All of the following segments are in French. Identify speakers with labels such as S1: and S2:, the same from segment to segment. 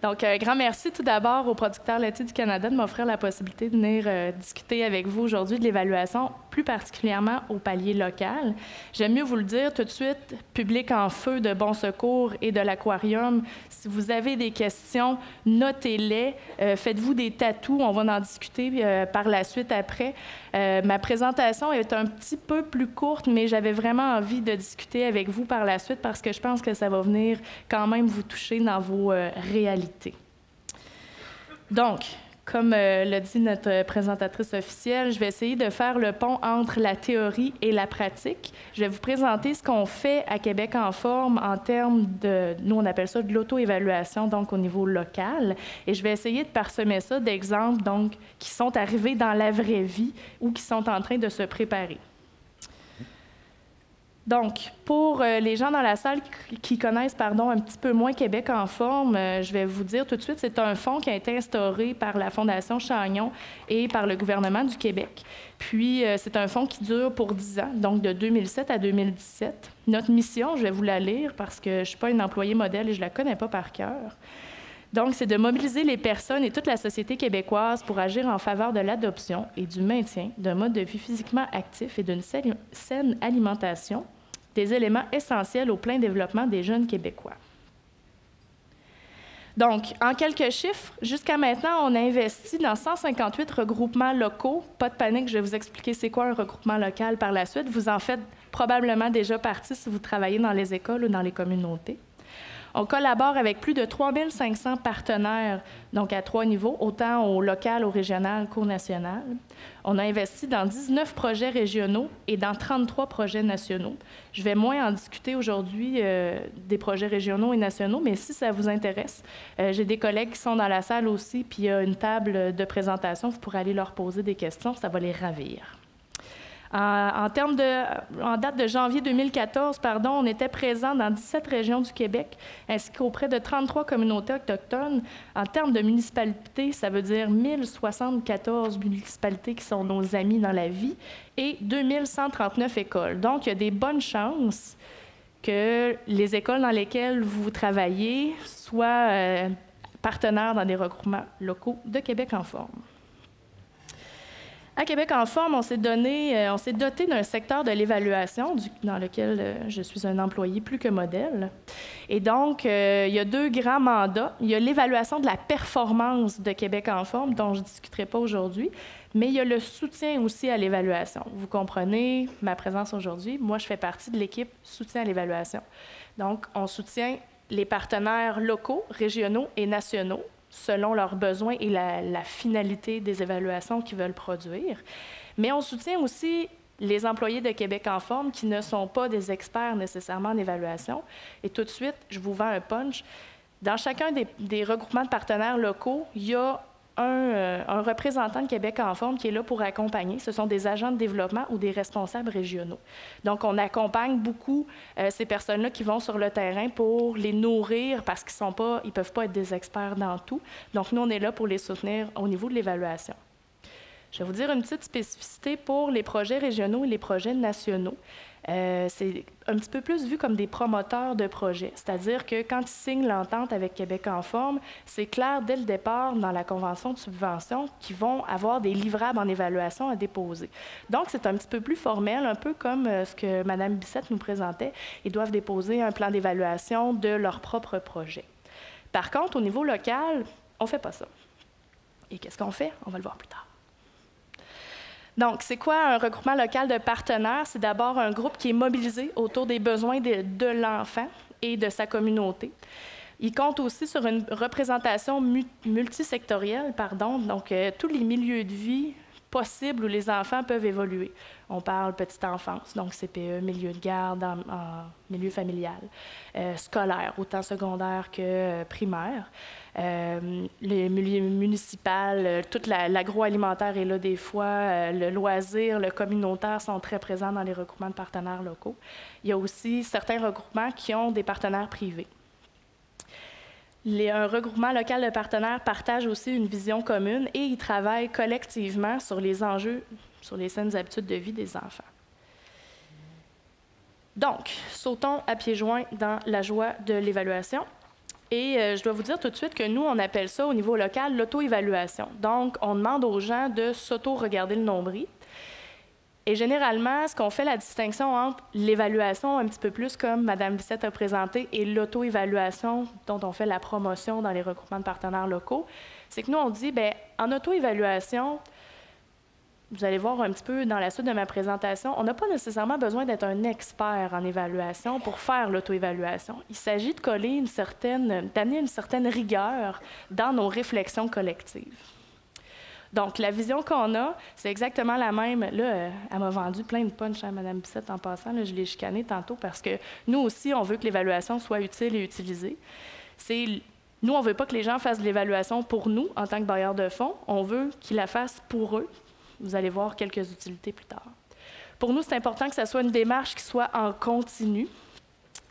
S1: Donc, un grand merci tout d'abord aux producteurs laitiers du Canada de m'offrir la possibilité de venir discuter avec vous aujourd'hui de l'évaluation, plus particulièrement au palier local. J'aime mieux vous le dire tout de suite, public en feu de Bon Secours et de l'Aquarium, si vous avez des questions, notez-les, faites-vous des tatous, on va en discuter par la suite après. Ma présentation est un petit peu plus courte, mais j'avais vraiment envie de discuter avec vous par la suite parce que je pense que ça va venir quand même vous toucher dans vos réalités. Donc, comme l'a dit notre présentatrice officielle, je vais essayer de faire le pont entre la théorie et la pratique. Je vais vous présenter ce qu'on fait à Québec en forme en termes de, nous on appelle ça de l'auto-évaluation, donc au niveau local. Et je vais essayer de parsemer ça d'exemples donc qui sont arrivés dans la vraie vie ou qui sont en train de se préparer. Donc, pour les gens dans la salle qui connaissent un petit peu moins Québec en forme, je vais vous dire tout de suite, c'est un fonds qui a été instauré par la Fondation Chagnon et par le gouvernement du Québec. Puis, c'est un fonds qui dure pour 10 ans, donc de 2007 à 2017. Notre mission, je vais vous la lire parce que je ne suis pas une employée modèle et je ne la connais pas par cœur. Donc, c'est de mobiliser les personnes et toute la société québécoise pour agir en faveur de l'adoption et du maintien d'un mode de vie physiquement actif et d'une saine alimentation, des éléments essentiels au plein développement des jeunes Québécois. Donc, en quelques chiffres, jusqu'à maintenant, on a investi dans 158 regroupements locaux. Pas de panique, je vais vous expliquer c'est quoi un regroupement local par la suite. Vous en faites probablement déjà partie si vous travaillez dans les écoles ou dans les communautés. On collabore avec plus de 3500 partenaires, donc à 3 niveaux, autant au local, au régional qu'au national. On a investi dans 19 projets régionaux et dans 33 projets nationaux. Je vais moins en discuter aujourd'hui des projets régionaux et nationaux, mais si ça vous intéresse, j'ai des collègues qui sont dans la salle aussi, puis il y a une table de présentation, vous pourrez aller leur poser des questions, ça va les ravir. En date de janvier 2014, on était présent dans 17 régions du Québec, ainsi qu'auprès de 33 communautés autochtones. En termes de municipalités, ça veut dire 1074 municipalités qui sont nos amis dans la vie et 2139 écoles. Donc, il y a des bonnes chances que les écoles dans lesquelles vous travaillez soient partenaires dans des regroupements locaux de Québec en forme. À Québec en forme, on s'est doté d'un secteur de l'évaluation dans lequel je suis un employé plus que modèle. Et donc, il y a 2 grands mandats. Il y a l'évaluation de la performance de Québec en forme, dont je ne discuterai pas aujourd'hui, mais il y a le soutien aussi à l'évaluation. Vous comprenez ma présence aujourd'hui. Moi, je fais partie de l'équipe soutien à l'évaluation. Donc, on soutient les partenaires locaux, régionaux et nationaux, selon leurs besoins et la finalité des évaluations qu'ils veulent produire. Mais on soutient aussi les employés de Québec en forme qui ne sont pas des experts nécessairement en évaluation. Et tout de suite, je vous vends un punch. Dans chacun des regroupements de partenaires locaux, il y a un représentant de Québec en forme qui est là pour accompagner. Ce sont des agents de développement ou des responsables régionaux. Donc, on accompagne beaucoup ces personnes-là qui vont sur le terrain pour les nourrir parce qu'ils ne peuvent pas être des experts dans tout. Donc, nous, on est là pour les soutenir au niveau de l'évaluation. Je vais vous dire une petite spécificité pour les projets régionaux et les projets nationaux. C'est un petit peu plus vu comme des promoteurs de projets, c'est-à-dire que quand ils signent l'entente avec Québec en forme, c'est clair dès le départ dans la convention de subvention qu'ils vont avoir des livrables en évaluation à déposer. Donc, c'est un petit peu plus formel, un peu comme ce que Mme Bissette nous présentait. Ils doivent déposer un plan d'évaluation de leur propre projet. Par contre, au niveau local, on ne fait pas ça. Et qu'est-ce qu'on fait? On va le voir plus tard. Donc, c'est quoi un regroupement local de partenaires? C'est d'abord un groupe qui est mobilisé autour des besoins de l'enfant et de sa communauté. Il compte aussi sur une représentation multisectorielle, donc tous les milieux de vie possibles où les enfants peuvent évoluer. On parle petite enfance, donc CPE, milieu de garde, en milieu familial, scolaire, autant secondaire que primaire. Le milieu municipal, toute l'agroalimentaire est là des fois, le loisir, le communautaire sont très présents dans les regroupements de partenaires locaux. Il y a aussi certains regroupements qui ont des partenaires privés. Un regroupement local de partenaires partage aussi une vision commune et ils travaillent collectivement sur les enjeux, sur les saines habitudes de vie des enfants. Donc, sautons à pieds joints dans la joie de l'évaluation. Et je dois vous dire tout de suite que nous, on appelle ça au niveau local l'auto-évaluation. Donc, on demande aux gens de s'auto-regarder le nombril. Et généralement, ce qu'on fait la distinction entre l'évaluation un petit peu plus comme Mme Bissette a présenté et l'auto-évaluation dont on fait la promotion dans les regroupements de partenaires locaux, c'est que nous, on dit, bien, en auto-évaluation, vous allez voir un petit peu dans la suite de ma présentation, on n'a pas nécessairement besoin d'être un expert en évaluation pour faire l'auto-évaluation. Il s'agit d'amener une certaine rigueur dans nos réflexions collectives. Donc, la vision qu'on a, c'est exactement la même. Là, elle m'a vendu plein de punch à Mme Bissette en passant. Là, je l'ai chicanée tantôt parce que nous aussi, on veut que l'évaluation soit utile et utilisée. Nous, on ne veut pas que les gens fassent de l'évaluation pour nous en tant que bailleurs de fonds. On veut qu'ils la fassent pour eux. Vous allez voir quelques utilités plus tard. Pour nous, c'est important que ça soit une démarche qui soit en continu,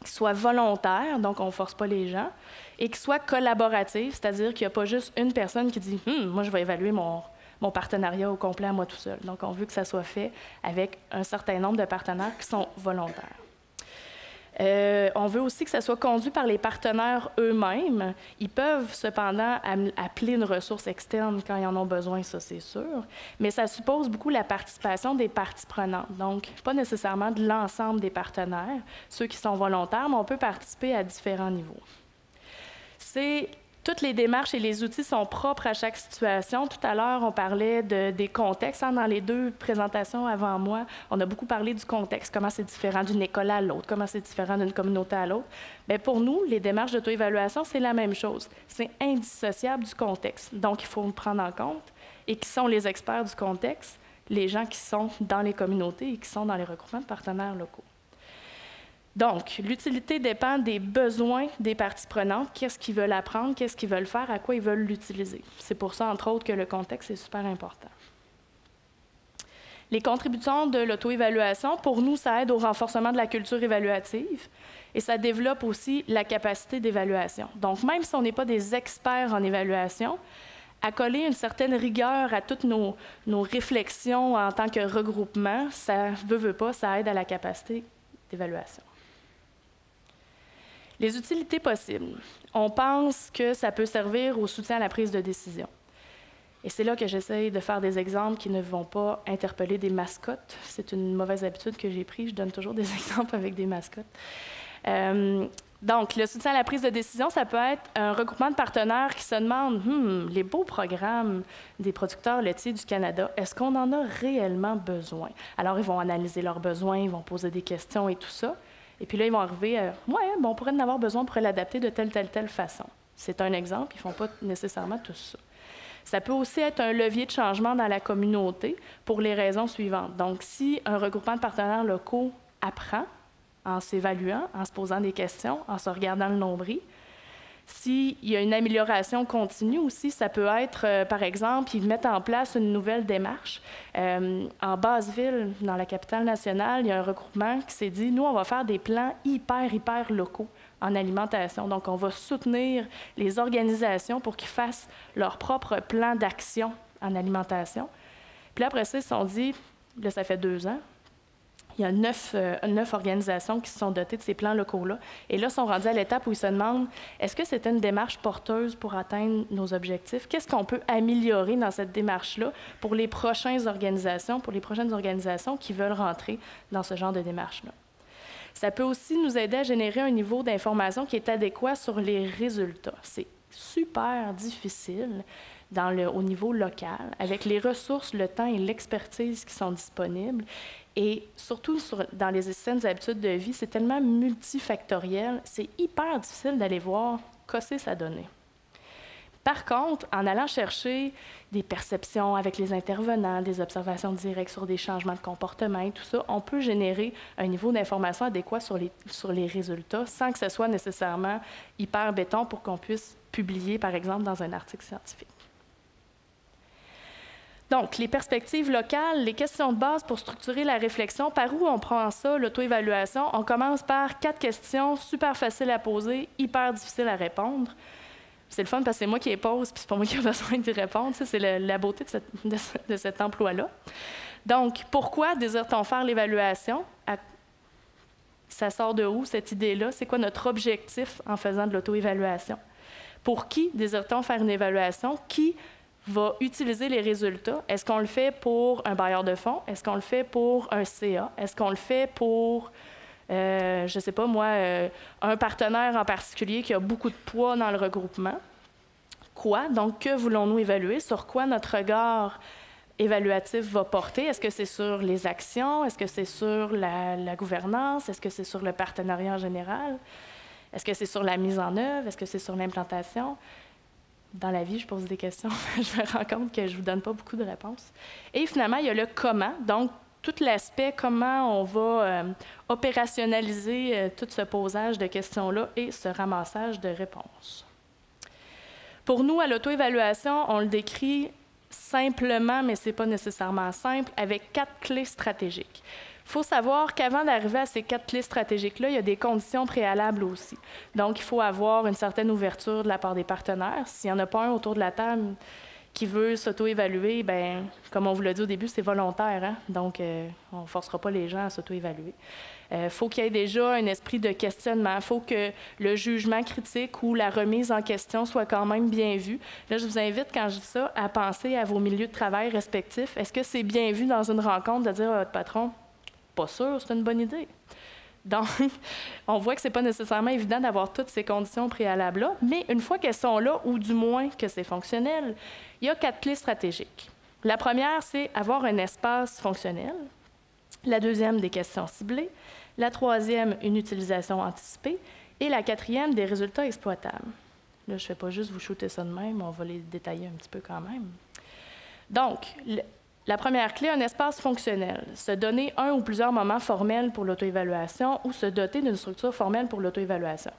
S1: qui soit volontaire, donc on ne force pas les gens, et qui soit collaborative, c'est-à-dire qu'il n'y a pas juste une personne qui dit « moi, je vais évaluer mon partenariat au complet à moi tout seul ». Donc, on veut que ça soit fait avec un certain nombre de partenaires qui sont volontaires. On veut aussi que ça soit conduit par les partenaires eux-mêmes. Ils peuvent cependant appeler une ressource externe quand ils en ont besoin, ça c'est sûr, mais ça suppose beaucoup la participation des parties prenantes, donc pas nécessairement de l'ensemble des partenaires, ceux qui sont volontaires, mais on peut participer à différents niveaux. Toutes les démarches et les outils sont propres à chaque situation. Tout à l'heure, on parlait des contextes. Dans les deux présentations avant moi, on a beaucoup parlé du contexte, comment c'est différent d'une école à l'autre, comment c'est différent d'une communauté à l'autre. Bien, pour nous, les démarches d'auto-évaluation, c'est la même chose. C'est indissociable du contexte. Donc, il faut le prendre en compte. Et qui sont les experts du contexte? Les gens qui sont dans les communautés et qui sont dans les regroupements de partenaires locaux. Donc, l'utilité dépend des besoins des parties prenantes, qu'est-ce qu'ils veulent apprendre, qu'est-ce qu'ils veulent faire, à quoi ils veulent l'utiliser. C'est pour ça, entre autres, que le contexte est super important. Les contributions de l'auto-évaluation, pour nous, ça aide au renforcement de la culture évaluative et ça développe aussi la capacité d'évaluation. Donc, même si on n'est pas des experts en évaluation, accoler une certaine rigueur à toutes nos réflexions en tant que regroupement, ça veut pas, ça aide à la capacité d'évaluation. Les utilités possibles. On pense que ça peut servir au soutien à la prise de décision. Et c'est là que j'essaie de faire des exemples qui ne vont pas interpeller des mascottes. C'est une mauvaise habitude que j'ai prise. Je donne toujours des exemples avec des mascottes. Donc, le soutien à la prise de décision, ça peut être un regroupement de partenaires qui se demandent les beaux programmes des producteurs laitiers du Canada, est-ce qu'on en a réellement besoin? Alors, ils vont analyser leurs besoins, ils vont poser des questions et tout ça. Et puis là, ils vont arriver à on pourrait en avoir besoin pour l'adapter de telle façon. C'est un exemple, ils ne font pas nécessairement tout ça. Ça peut aussi être un levier de changement dans la communauté pour les raisons suivantes. Donc, si un regroupement de partenaires locaux apprend en s'évaluant, en se posant des questions, en se regardant le nombril, s'il y a une amélioration continue aussi, ça peut être, par exemple, ils mettent en place une nouvelle démarche. En Basse-Ville, dans la capitale nationale, il y a un regroupement qui s'est dit, nous, on va faire des plans hyper locaux en alimentation. Donc, on va soutenir les organisations pour qu'ils fassent leur propre plan d'action en alimentation. Puis là, après ça, ils se sont dit, là, ça fait 2 ans, il y a 9 organisations qui se sont dotées de ces plans locaux-là. Et là, ils sont rendus à l'étape où ils se demandent, est-ce que c'est une démarche porteuse pour atteindre nos objectifs? Qu'est-ce qu'on peut améliorer dans cette démarche-là pour les prochaines organisations qui veulent rentrer dans ce genre de démarche-là? Ça peut aussi nous aider à générer un niveau d'information qui est adéquat sur les résultats. C'est super difficile au niveau local, avec les ressources, le temps et l'expertise qui sont disponibles. Et surtout, dans les saines habitudes de vie, c'est tellement multifactoriel, c'est hyper difficile d'aller voir qu'est-ce que ça donnait. Par contre, en allant chercher des perceptions avec les intervenants, des observations directes sur des changements de comportement et tout ça, on peut générer un niveau d'information adéquat sur les résultats sans que ce soit nécessairement hyper béton pour qu'on puisse publier, par exemple, dans un article scientifique. Donc, les perspectives locales, les questions de base pour structurer la réflexion, par où on prend ça, l'auto-évaluation? On commence par 4 questions super faciles à poser, hyper difficiles à répondre. C'est le fun parce que c'est moi qui les pose, puis c'est pas moi qui ai besoin d'y répondre. Ça, c'est la beauté de cet emploi-là. Donc, pourquoi désire-t-on faire l'évaluation? Ça sort de où, cette idée-là? C'est quoi notre objectif en faisant de l'auto-évaluation? Pour qui désire-t-on faire une évaluation? Qui va utiliser les résultats? Est-ce qu'on le fait pour un bailleur de fonds? Est-ce qu'on le fait pour un CA? Est-ce qu'on le fait pour, je ne sais pas moi, un partenaire en particulier qui a beaucoup de poids dans le regroupement? Quoi? Donc, que voulons-nous évaluer? Sur quoi notre regard évaluatif va porter? Est-ce que c'est sur les actions? Est-ce que c'est sur la gouvernance? Est-ce que c'est sur le partenariat en général? Est-ce que c'est sur la mise en œuvre? Est-ce que c'est sur l'implantation? Dans la vie, je pose des questions. Je me rends compte que je ne vous donne pas beaucoup de réponses. Et finalement, il y a le comment. Donc, tout l'aspect, comment on va opérationnaliser tout ce posage de questions-là et ce ramassage de réponses. Pour nous, à l'auto-évaluation, on le décrit simplement, mais ce n'est pas nécessairement simple, avec 4 clés stratégiques. Il faut savoir qu'avant d'arriver à ces 4 clés stratégiques-là, il y a des conditions préalables aussi. Donc, il faut avoir une certaine ouverture de la part des partenaires. S'il n'y en a pas un autour de la table qui veut s'auto-évaluer, bien, comme on vous l'a dit au début, c'est volontaire, hein? Donc, on ne forcera pas les gens à s'auto-évaluer. Il faut qu'il y ait déjà un esprit de questionnement. Il faut que le jugement critique ou la remise en question soit quand même bien vu. Là, je vous invite, quand je dis ça, à penser à vos milieux de travail respectifs. Est-ce que c'est bien vu dans une rencontre de dire à votre patron, pas sûr, c'est une bonne idée? Donc, on voit que ce n'est pas nécessairement évident d'avoir toutes ces conditions préalables-là, mais une fois qu'elles sont là, ou du moins que c'est fonctionnel, il y a 4 clés stratégiques. La première, c'est avoir un espace fonctionnel. La deuxième, des questions ciblées. La troisième, une utilisation anticipée. Et la quatrième, des résultats exploitables. Là, je ne fais pas juste vous shooter ça de même, on va les détailler un petit peu quand même. Donc, la première clé, un espace fonctionnel. Se donner un ou plusieurs moments formels pour l'auto-évaluation ou se doter d'une structure formelle pour l'auto-évaluation.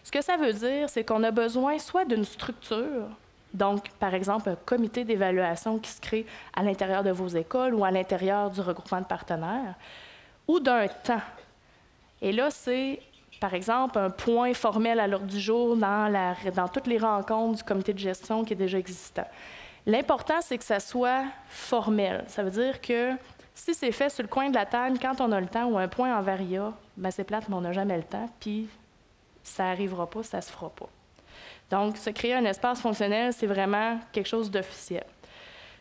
S1: Ce que ça veut dire, c'est qu'on a besoin soit d'une structure, donc, par exemple, un comité d'évaluation qui se crée à l'intérieur de vos écoles ou à l'intérieur du regroupement de partenaires, ou d'un temps. Et là, c'est, par exemple, un point formel à l'ordre du jour dans toutes les rencontres du comité de gestion qui est déjà existant. L'important, c'est que ça soit formel. Ça veut dire que si c'est fait sur le coin de la table, quand on a le temps ou un point en varia, bien, c'est plate, mais on n'a jamais le temps, puis ça n'arrivera pas, ça ne se fera pas. Donc, se créer un espace fonctionnel, c'est vraiment quelque chose d'officiel.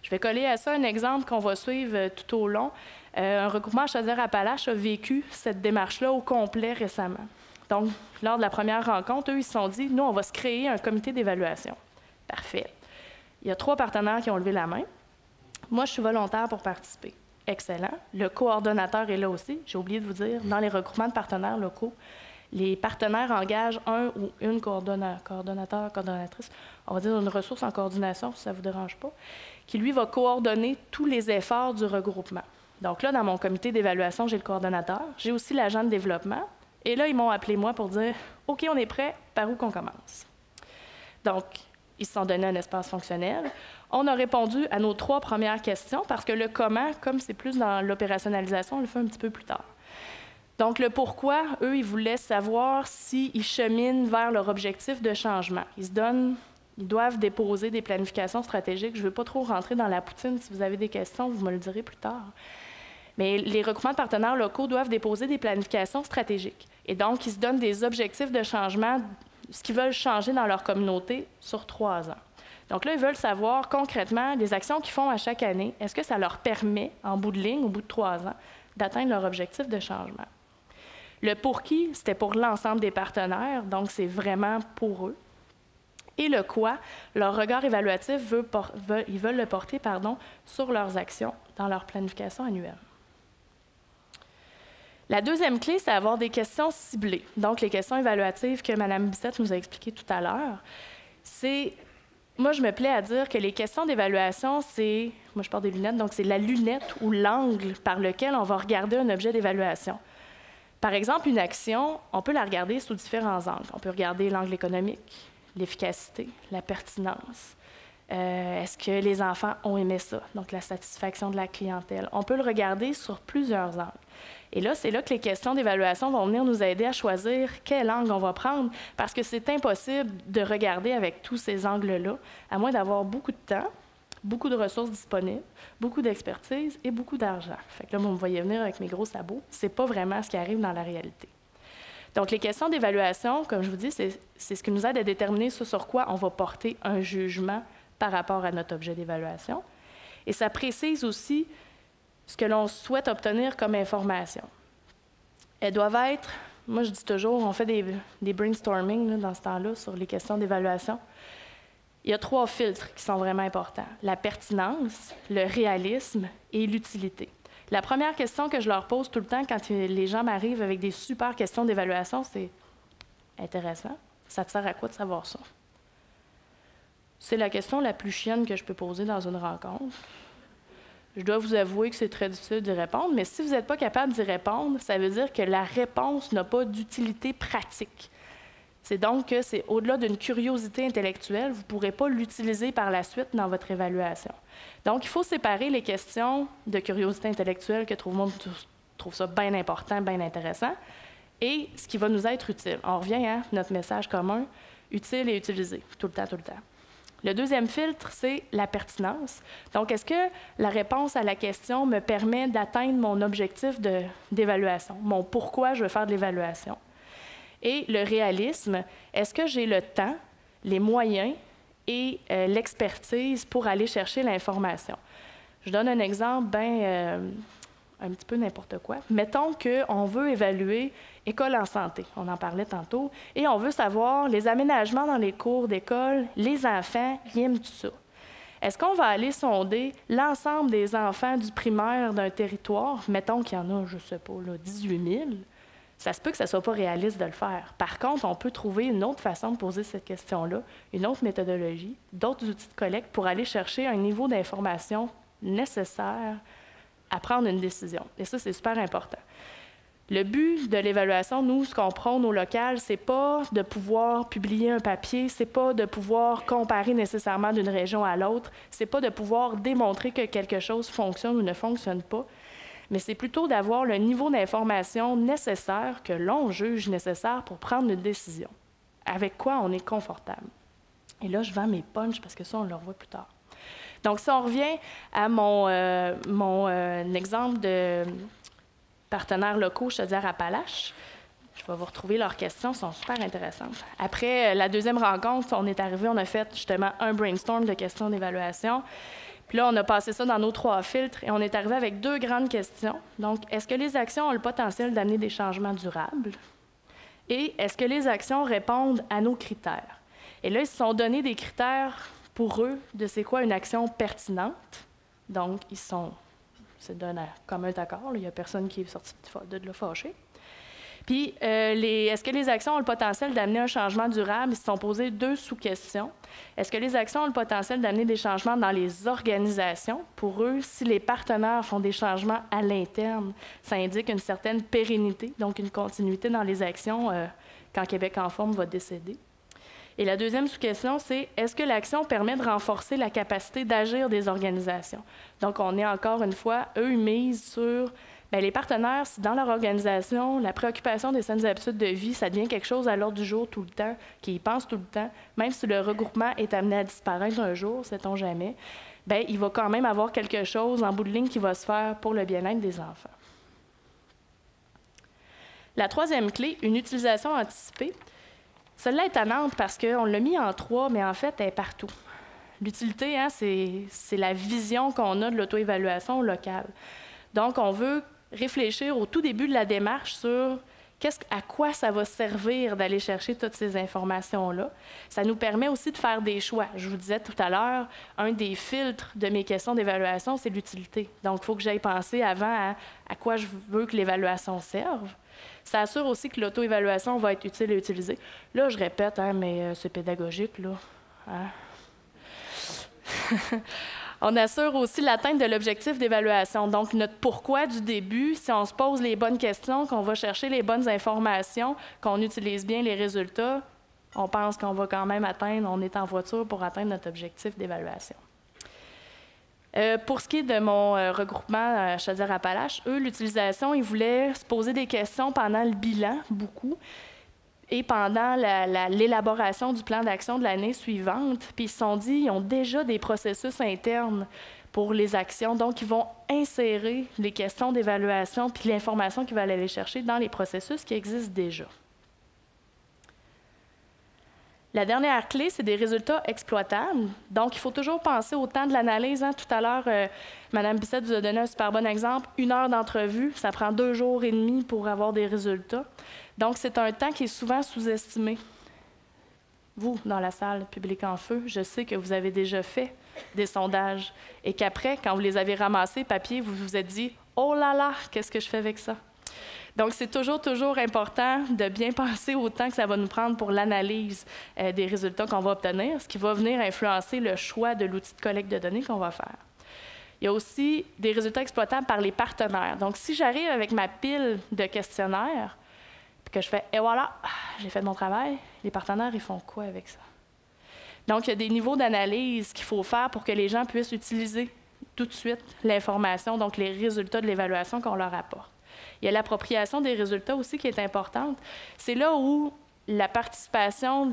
S1: Je vais coller à ça un exemple qu'on va suivre tout au long. Un regroupement à Chaudière-Appalaches a vécu cette démarche-là au complet récemment. Donc, lors de la première rencontre, eux, ils se sont dit, nous, on va se créer un comité d'évaluation. Parfait. Il y a 3 partenaires qui ont levé la main. Moi, je suis volontaire pour participer. Excellent. Le coordonnateur est là aussi. J'ai oublié de vous dire, dans les regroupements de partenaires locaux, les partenaires engagent un ou une coordonnateur, coordonnatrice, on va dire une ressource en coordination, si ça ne vous dérange pas, qui, lui, va coordonner tous les efforts du regroupement. Donc là, dans mon comité d'évaluation, j'ai le coordonnateur, j'ai aussi l'agent de développement, et là, ils m'ont appelé moi pour dire « OK, on est prêt, par où qu'on commence? » Donc, ils se sont donné un espace fonctionnel. On a répondu à nos 3 premières questions, parce que le comment, comme c'est plus dans l'opérationnalisation, on le fait un petit peu plus tard. Donc, le pourquoi, eux, ils voulaient savoir s'ils cheminent vers leur objectif de changement. Ils doivent déposer des planifications stratégiques. Je ne veux pas trop rentrer dans la poutine. Si vous avez des questions, vous me le direz plus tard. Mais les regroupements de partenaires locaux doivent déposer des planifications stratégiques. Et donc, ils se donnent des objectifs de changement, ce qu'ils veulent changer dans leur communauté sur 3 ans. Donc là, ils veulent savoir concrètement les actions qu'ils font à chaque année. Est-ce que ça leur permet, en bout de ligne, au bout de 3 ans, d'atteindre leur objectif de changement? Le pour qui, c'était pour l'ensemble des partenaires, donc c'est vraiment pour eux. Et le quoi, leur regard évaluatif, ils veulent le porter sur leurs actions dans leur planification annuelle. La deuxième clé, c'est avoir des questions ciblées. Donc, les questions évaluatives que Mme Bissette nous a expliquées tout à l'heure, moi, je me plais à dire que les questions d'évaluation, moi, je porte des lunettes, donc c'est la lunette ou l'angle par lequel on va regarder un objet d'évaluation. Par exemple, une action, on peut la regarder sous différents angles. On peut regarder l'angle économique, l'efficacité, la pertinence. Est-ce que les enfants ont aimé ça? Donc, la satisfaction de la clientèle. On peut le regarder sur plusieurs angles. Et là, c'est là que les questions d'évaluation vont venir nous aider à choisir quel angle on va prendre, parce que c'est impossible de regarder avec tous ces angles-là, à moins d'avoir beaucoup de temps, beaucoup de ressources disponibles, beaucoup d'expertise et beaucoup d'argent. Fait que là, vous me voyez venir avec mes gros sabots. C'est pas vraiment ce qui arrive dans la réalité. Donc, les questions d'évaluation, comme je vous dis, c'est ce qui nous aide à déterminer ce sur quoi on va porter un jugement par rapport à notre objet d'évaluation. Et ça précise aussi ce que l'on souhaite obtenir comme information. Elles doivent être, moi je dis toujours, on fait des brainstorming là, dans ce temps-là sur les questions d'évaluation. Il y a 3 filtres qui sont vraiment importants: la pertinence, le réalisme et l'utilité. La première question que je leur pose tout le temps quand les gens m'arrivent avec des super questions d'évaluation, c'est « Intéressant, ça te sert à quoi de savoir ça? » C'est la question la plus chienne que je peux poser dans une rencontre. Je dois vous avouer que c'est très difficile d'y répondre, mais si vous n'êtes pas capable d'y répondre, ça veut dire que la réponse n'a pas d'utilité pratique. C'est donc que c'est au-delà d'une curiosité intellectuelle, vous ne pourrez pas l'utiliser par la suite dans votre évaluation. Donc, il faut séparer les questions de curiosité intellectuelle, que tout le monde trouve ça bien important, bien intéressant, et ce qui va nous être utile. On revient à notre message commun, utile et utilisé, tout le temps, tout le temps. Le deuxième filtre, c'est la pertinence. Donc, est-ce que la réponse à la question me permet d'atteindre mon objectif d'évaluation, mon pourquoi je veux faire de l'évaluation? Et le réalisme, est-ce que j'ai le temps, les moyens et l'expertise pour aller chercher l'information? Je donne un exemple un petit peu n'importe quoi. Mettons qu'on veut évaluer école en santé, on en parlait tantôt, et on veut savoir les aménagements dans les cours d'école, les enfants, qui aiment tout ça. Est-ce qu'on va aller sonder l'ensemble des enfants du primaire d'un territoire? Mettons qu'il y en a, je ne sais pas, là, 18 000. Ça se peut que ça ne soit pas réaliste de le faire. Par contre, on peut trouver une autre façon de poser cette question-là, une autre méthodologie, d'autres outils de collecte pour aller chercher un niveau d'information nécessaire à prendre une décision. Et ça, c'est super important. Le but de l'évaluation, nous, ce qu'on prône au local, c'est pas de pouvoir publier un papier, c'est pas de pouvoir comparer nécessairement d'une région à l'autre, c'est pas de pouvoir démontrer que quelque chose fonctionne ou ne fonctionne pas, mais c'est plutôt d'avoir le niveau d'information nécessaire, que l'on juge nécessaire pour prendre une décision, avec quoi on est confortable. Et là, je vends mes punchs parce que ça, on le revoit plus tard. Donc, si on revient à mon exemple de partenaires locaux, Chaudière-Appalaches, je vais vous retrouver leurs questions, elles sont super intéressantes. Après la deuxième rencontre, on est arrivé, on a fait justement un brainstorm de questions d'évaluation. Puis là, on a passé ça dans nos 3 filtres et on est arrivé avec 2 grandes questions. Donc, est-ce que les actions ont le potentiel d'amener des changements durables? Et est-ce que les actions répondent à nos critères? Et là, ils se sont donné des critères pour eux de c'est quoi une action pertinente. Donc, ils c'est d'un commun accord, il n'y a personne qui est sorti de là fâché. Puis, est-ce que les actions ont le potentiel d'amener un changement durable? Ils se sont posés 2 sous-questions. Est-ce que les actions ont le potentiel d'amener des changements dans les organisations? Pour eux, si les partenaires font des changements à l'interne, ça indique une certaine pérennité, donc une continuité dans les actions quand Québec en forme va décéder. Et la deuxième sous-question, c'est est-ce que l'action permet de renforcer la capacité d'agir des organisations? Donc, on est encore une fois, eux, ils misent sur les partenaires, si dans leur organisation, la préoccupation des saines habitudes de vie, ça devient quelque chose à l'ordre du jour tout le temps, qu'ils y pensent tout le temps, même si le regroupement est amené à disparaître un jour, sait-on jamais, il va quand même avoir quelque chose en bout de ligne qui va se faire pour le bien-être des enfants. La troisième clé, une utilisation anticipée. Celle-là est tannante parce qu'on l'a mis en 3, mais en fait, elle est partout. L'utilité, c'est la vision qu'on a de l'auto-évaluation locale. Donc, on veut réfléchir au tout début de la démarche sur à quoi ça va servir d'aller chercher toutes ces informations-là. Ça nous permet aussi de faire des choix. Je vous disais tout à l'heure, un des filtres de mes questions d'évaluation, c'est l'utilité. Donc, il faut que j'aille penser avant à quoi je veux que l'évaluation serve. Ça assure aussi que l'auto-évaluation va être utile et utilisée. Là, je répète, mais c'est pédagogique, là. On assure aussi l'atteinte de l'objectif d'évaluation. Donc, notre pourquoi du début, si on se pose les bonnes questions, qu'on va chercher les bonnes informations, qu'on utilise bien les résultats, on pense qu'on va quand même on est en voiture pour atteindre notre objectif d'évaluation. Pour ce qui est de mon regroupement Chaudière-Appalaches, eux, l'utilisation, ils voulaient se poser des questions pendant le bilan, beaucoup, et pendant l'élaboration du plan d'action de l'année suivante. Puis ils se sont dit, ils ont déjà des processus internes pour les actions, donc ils vont insérer les questions d'évaluation puis l'information qu'ils veulent aller chercher dans les processus qui existent déjà. La dernière clé, c'est des résultats exploitables. Donc, il faut toujours penser au temps de l'analyse. Hein. Tout à l'heure, Mme Bissette vous a donné un super bon exemple. 1 heure d'entrevue, ça prend 2 jours et demi pour avoir des résultats. Donc, c'est un temps qui est souvent sous-estimé. Vous, dans la salle, Public en feu, je sais que vous avez déjà fait des sondages et qu'après, quand vous les avez ramassés, papier, vous vous êtes dit « Oh là là, qu'est-ce que je fais avec ça? » Donc, c'est toujours important de bien penser au temps que ça va nous prendre pour l'analyse des résultats qu'on va obtenir, ce qui va venir influencer le choix de l'outil de collecte de données qu'on va faire. Il y a aussi des résultats exploitables par les partenaires. Donc, si j'arrive avec ma pile de questionnaires, puis que je fais « Et voilà, j'ai fait mon travail », les partenaires, ils font quoi avec ça? Donc, il y a des niveaux d'analyse qu'il faut faire pour que les gens puissent utiliser tout de suite l'information, donc les résultats de l'évaluation qu'on leur apporte. Il y a l'appropriation des résultats aussi qui est importante. C'est là où la participation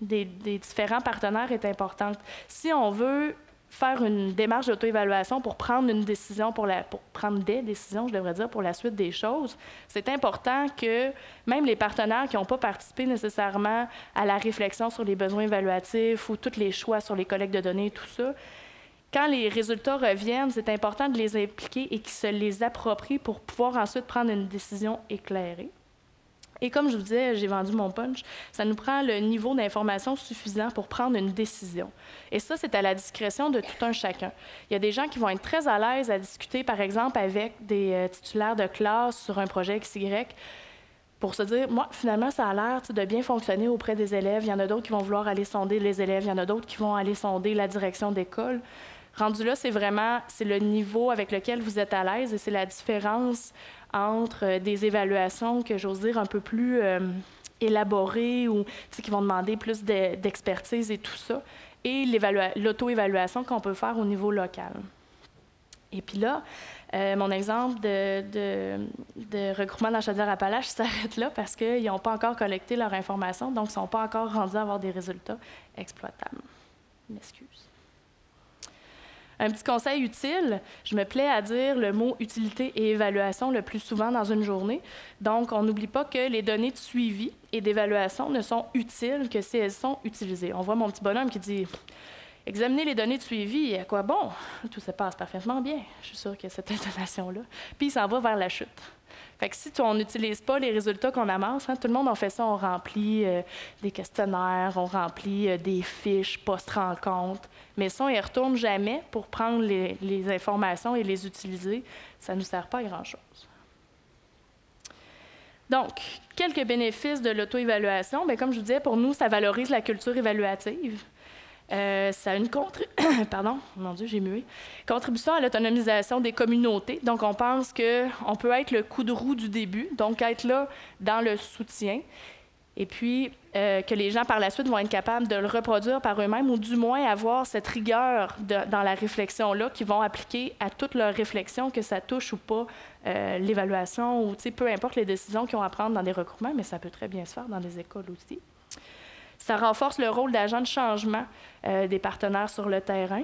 S1: des différents partenaires est importante. Si on veut faire une démarche d'auto-évaluation pour prendre une décision, pour prendre des décisions, je devrais dire, pour la suite des choses, c'est important que même les partenaires qui n'ont pas participé nécessairement à la réflexion sur les besoins évaluatifs ou tous les choix sur les collectes de données, tout ça, quand les résultats reviennent, c'est important de les impliquer et qu'ils se les approprient pour pouvoir ensuite prendre une décision éclairée. Et comme je vous disais, j'ai vendu mon punch, ça nous prend le niveau d'information suffisant pour prendre une décision. Et ça, c'est à la discrétion de tout un chacun. Il y a des gens qui vont être très à l'aise à discuter, par exemple, avec des titulaires de classe sur un projet XY, pour se dire, moi, finalement, ça a l'air de bien fonctionner auprès des élèves. Il y en a d'autres qui vont vouloir aller sonder les élèves, il y en a d'autres qui vont aller sonder la direction d'école. Rendu là, c'est le niveau avec lequel vous êtes à l'aise et c'est la différence entre des évaluations que j'ose dire un peu plus élaborées ou qui vont demander plus d'expertise et tout ça, et l'auto-évaluation qu'on peut faire au niveau local. Et puis là, mon exemple de regroupement dans Chaudière-Appalaches s'arrête là parce qu'ils n'ont pas encore collecté leur information, donc ils ne sont pas encore rendus à avoir des résultats exploitables. Je m'excuse. Un petit conseil utile, je me plais à dire le mot utilité et évaluation le plus souvent dans une journée. Donc, on n'oublie pas que les données de suivi et d'évaluation ne sont utiles que si elles sont utilisées. On voit mon petit bonhomme qui dit « Examiner les données de suivi, à quoi bon? Tout se passe parfaitement bien. » Je suis sûre qu'il y a cette intonation-là. Puis, il s'en va vers la chute. Fait que si on n'utilise pas les résultats qu'on amasse, hein, tout le monde a fait ça, on remplit des questionnaires, on remplit des fiches post-rencontre, mais ça, on n'y retourne jamais pour prendre les informations et les utiliser. Ça ne nous sert pas à grand-chose. Donc, quelques bénéfices de l'auto-évaluation. Bien, comme je vous disais, pour nous, ça valorise la culture évaluative. Ça a une Pardon, mon Dieu, j'ai mué. Contribution à l'autonomisation des communautés. Donc, on pense qu'on peut être le coup de roue du début, donc être là dans le soutien, et puis que les gens, par la suite, vont être capables de le reproduire par eux-mêmes, ou du moins avoir cette rigueur dans la réflexion-là, qu'ils vont appliquer à toute leur réflexion, que ça touche ou pas l'évaluation, ou peu importe les décisions qu'ils ont à prendre dans des regroupements, mais ça peut très bien se faire dans des écoles aussi. Ça renforce le rôle d'agent de changement des partenaires sur le terrain.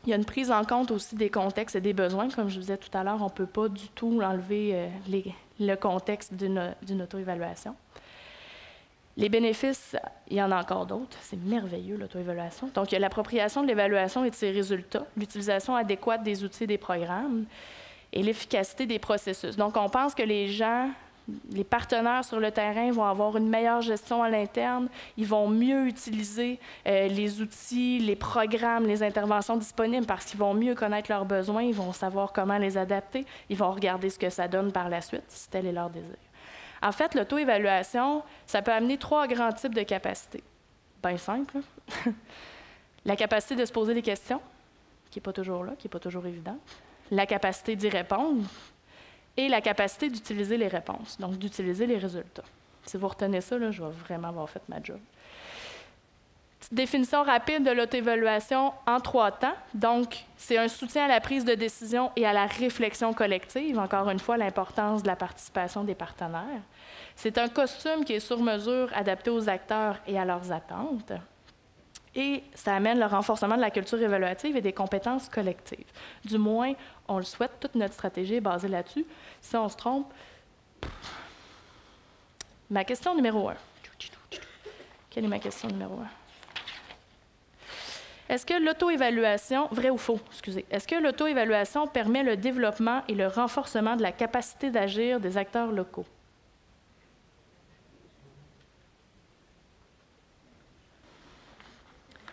S1: Il y a une prise en compte aussi des contextes et des besoins. Comme je vous disais tout à l'heure, on ne peut pas du tout enlever le contexte d'une auto-évaluation. Les bénéfices, il y en a encore d'autres. C'est merveilleux, l'auto-évaluation. Donc, il y a l'appropriation de l'évaluation et de ses résultats, l'utilisation adéquate des outils et des programmes et l'efficacité des processus. Donc, on pense que les partenaires sur le terrain vont avoir une meilleure gestion à l'interne, ils vont mieux utiliser les outils, les programmes, les interventions disponibles parce qu'ils vont mieux connaître leurs besoins, ils vont savoir comment les adapter, ils vont regarder ce que ça donne par la suite, si tel est leur désir. En fait, l'auto-évaluation, ça peut amener 3 grands types de capacités. Bien simple. La capacité de se poser des questions, qui n'est pas toujours là, qui n'est pas toujours évidente. La capacité d'y répondre, et la capacité d'utiliser les réponses, donc d'utiliser les résultats. Si vous retenez ça, là, je vais vraiment avoir fait ma job. Petite définition rapide de l'auto-évaluation en 3 temps. Donc, c'est un soutien à la prise de décision et à la réflexion collective. Encore une fois, l'importance de la participation des partenaires. C'est un costume qui est sur mesure, adapté aux acteurs et à leurs attentes. Et ça amène le renforcement de la culture évaluative et des compétences collectives. Du moins, on le souhaite, toute notre stratégie est basée là-dessus. Si on se trompe... Ma question numéro 1. Quelle est ma question numéro 1? Est-ce que l'auto-évaluation, vrai ou faux, excusez, est-ce que l'auto-évaluation permet le développement et le renforcement de la capacité d'agir des acteurs locaux?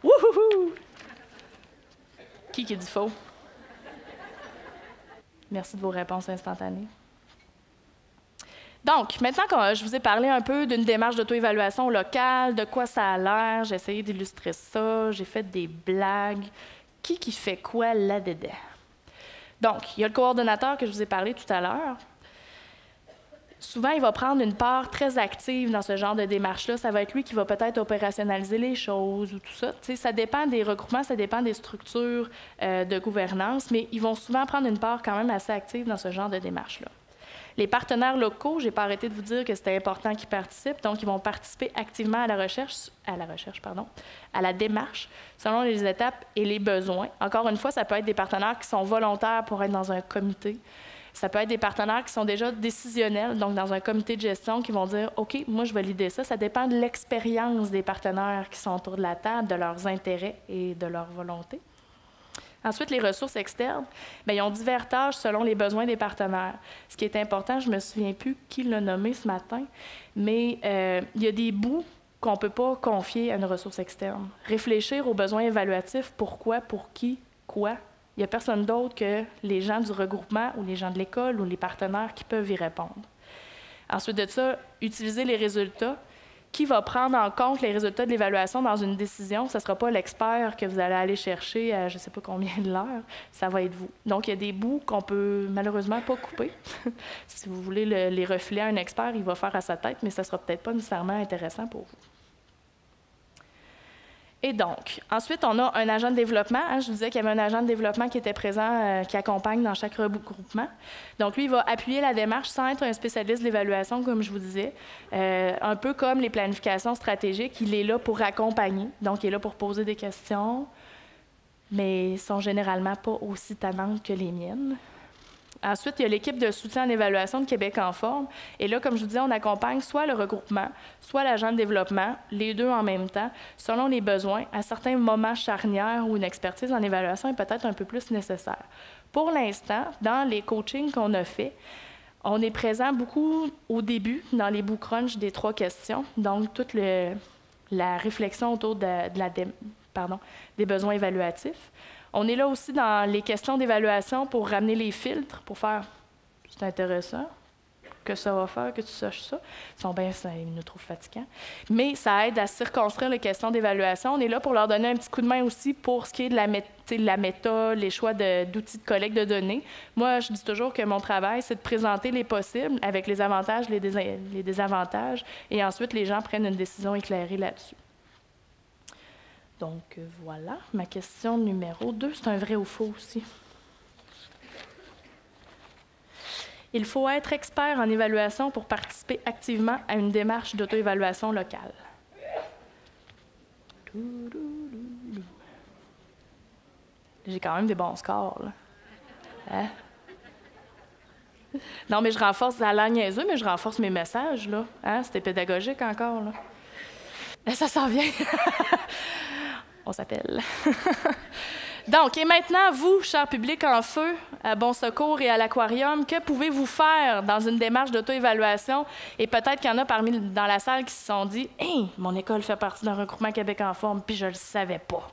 S1: Wouhouhou! Qui dit faux? Merci de vos réponses instantanées. Donc, maintenant que je vous ai parlé un peu d'une démarche d'auto-évaluation locale, de quoi ça a l'air, j'ai essayé d'illustrer ça, j'ai fait des blagues. Qui fait quoi là-dedans? Donc, il y a le coordonnateur que je vous ai parlé tout à l'heure. Souvent, il va prendre une part très active dans ce genre de démarche-là. Ça va être lui qui va peut-être opérationnaliser les choses ou tout ça. Tu sais, ça dépend des regroupements, ça dépend des structures de gouvernance, mais ils vont souvent prendre une part quand même assez active dans ce genre de démarche-là. Les partenaires locaux, je n'ai pas arrêté de vous dire que c'était important qu'ils participent, donc ils vont participer activement à la démarche, selon les étapes et les besoins. Encore une fois, ça peut être des partenaires qui sont volontaires pour être dans un comité. Ça peut être des partenaires qui sont déjà décisionnels, donc dans un comité de gestion, qui vont dire « OK, moi, je vais l'idée ça ». Ça dépend de l'expérience des partenaires qui sont autour de la table, de leurs intérêts et de leur volonté. Ensuite, les ressources externes, bien, ils ont divers tâches selon les besoins des partenaires. Ce qui est important, je ne me souviens plus qui l'a nommé ce matin, mais il y a des bouts qu'on ne peut pas confier à une ressource externe. Réfléchir aux besoins évaluatifs, pourquoi, pour qui, quoi. Il n'y a personne d'autre que les gens du regroupement ou les gens de l'école ou les partenaires qui peuvent y répondre. Ensuite de ça, utiliser les résultats. Qui va prendre en compte les résultats de l'évaluation dans une décision? Ce ne sera pas l'expert que vous allez aller chercher à je ne sais pas combien de l'heure, ça va être vous. Donc, il y a des bouts qu'on ne peut malheureusement pas couper. Si vous voulez les refiler à un expert, il va faire à sa tête, mais ça ne sera peut-être pas nécessairement intéressant pour vous. Et donc, ensuite, on a un agent de développement. Je vous disais qu'il y avait un agent de développement qui était présent, qui accompagne dans chaque regroupement. Donc, lui, il va appuyer la démarche sans être un spécialiste de l'évaluation, comme je vous disais. Un peu comme les planifications stratégiques, il est là pour accompagner. Donc, il est là pour poser des questions, mais ils sont généralement pas aussi tannantes que les miennes. Ensuite, il y a l'équipe de soutien en évaluation de Québec en forme. Et là, comme je vous disais, on accompagne soit le regroupement, soit l'agent de développement, les deux en même temps, selon les besoins, à certains moments charnières où une expertise en évaluation est peut-être un peu plus nécessaire. Pour l'instant, dans les coachings qu'on a faits, on est présent beaucoup au début, dans les book crunch des 3 questions, donc toute la réflexion autour des besoins évaluatifs. On est là aussi dans les questions d'évaluation pour ramener les filtres, pour faire « c'est intéressant, que ça va faire, que tu saches ça ». Ils nous trouvent fatigants. Mais ça aide à circonscrire les questions d'évaluation. On est là pour leur donner un petit coup de main aussi pour ce qui est de la méta, les choix d'outils de collecte de données. Moi, je dis toujours que mon travail, c'est de présenter les possibles avec les avantages, les désavantages, et ensuite, les gens prennent une décision éclairée là-dessus. Donc, voilà. Ma question numéro 2, c'est un vrai ou faux aussi. Il faut être expert en évaluation pour participer activement à une démarche d'auto-évaluation locale. J'ai quand même des bons scores, là. Hein? Non, mais je renforce à la niaiseux, mais je renforce mes messages, là. Hein? C'était pédagogique encore, là. Ça s'en vient. On s'appelle. Donc, et maintenant, vous, cher public en feu, à Bon Secours et à l'Aquarium, que pouvez-vous faire dans une démarche d'auto-évaluation? Et peut-être qu'il y en a dans la salle qui se sont dit « Hey, mon école fait partie d'un regroupement Québec en forme, puis je ne le savais pas. »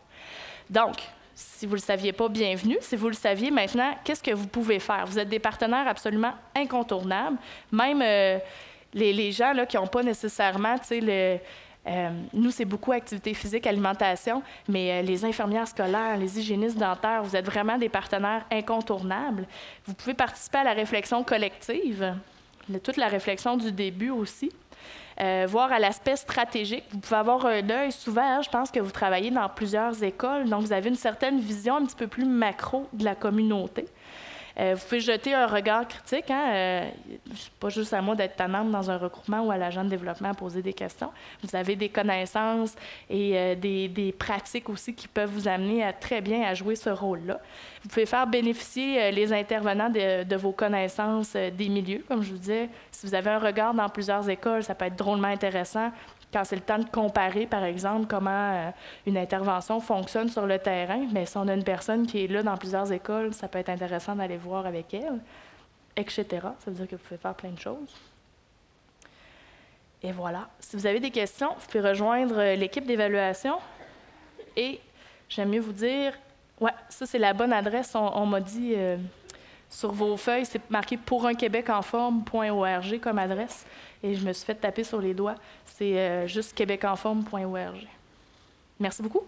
S1: Donc, si vous ne le saviez pas, bienvenue. Si vous le saviez, maintenant, qu'est-ce que vous pouvez faire? Vous êtes des partenaires absolument incontournables. Même les gens là, qui n'ont pas nécessairement, tu sais, nous, c'est beaucoup activité physique, alimentation, mais les infirmières scolaires, les hygiénistes dentaires, vous êtes vraiment des partenaires incontournables. Vous pouvez participer à la réflexion collective, toute la réflexion du début aussi, voir à l'aspect stratégique. Vous pouvez avoir un œil, souvent, je pense que vous travaillez dans plusieurs écoles, donc vous avez une certaine vision un petit peu plus macro de la communauté. Vous pouvez jeter un regard critique. C'est pas juste à moi d'être tannante dans un regroupement ou à l'agent de développement à poser des questions. Vous avez des connaissances et des pratiques aussi qui peuvent vous amener à très bien à jouer ce rôle-là. Vous pouvez faire bénéficier les intervenants de vos connaissances des milieux. Comme je vous disais, si vous avez un regard dans plusieurs écoles, ça peut être drôlement intéressant quand c'est le temps de comparer, par exemple, comment une intervention fonctionne sur le terrain. Mais si on a une personne qui est là dans plusieurs écoles, ça peut être intéressant d'aller voir avec elle, etc. Ça veut dire que vous pouvez faire plein de choses. Et voilà. Si vous avez des questions, vous pouvez rejoindre l'équipe d'évaluation. Et j'aime mieux vous dire, ouais, ça c'est la bonne adresse. On m'a dit sur vos feuilles, c'est marqué pourunquebecenforme.org comme adresse. Et je me suis fait taper sur les doigts. C'est juste québecenforme.org. Merci beaucoup.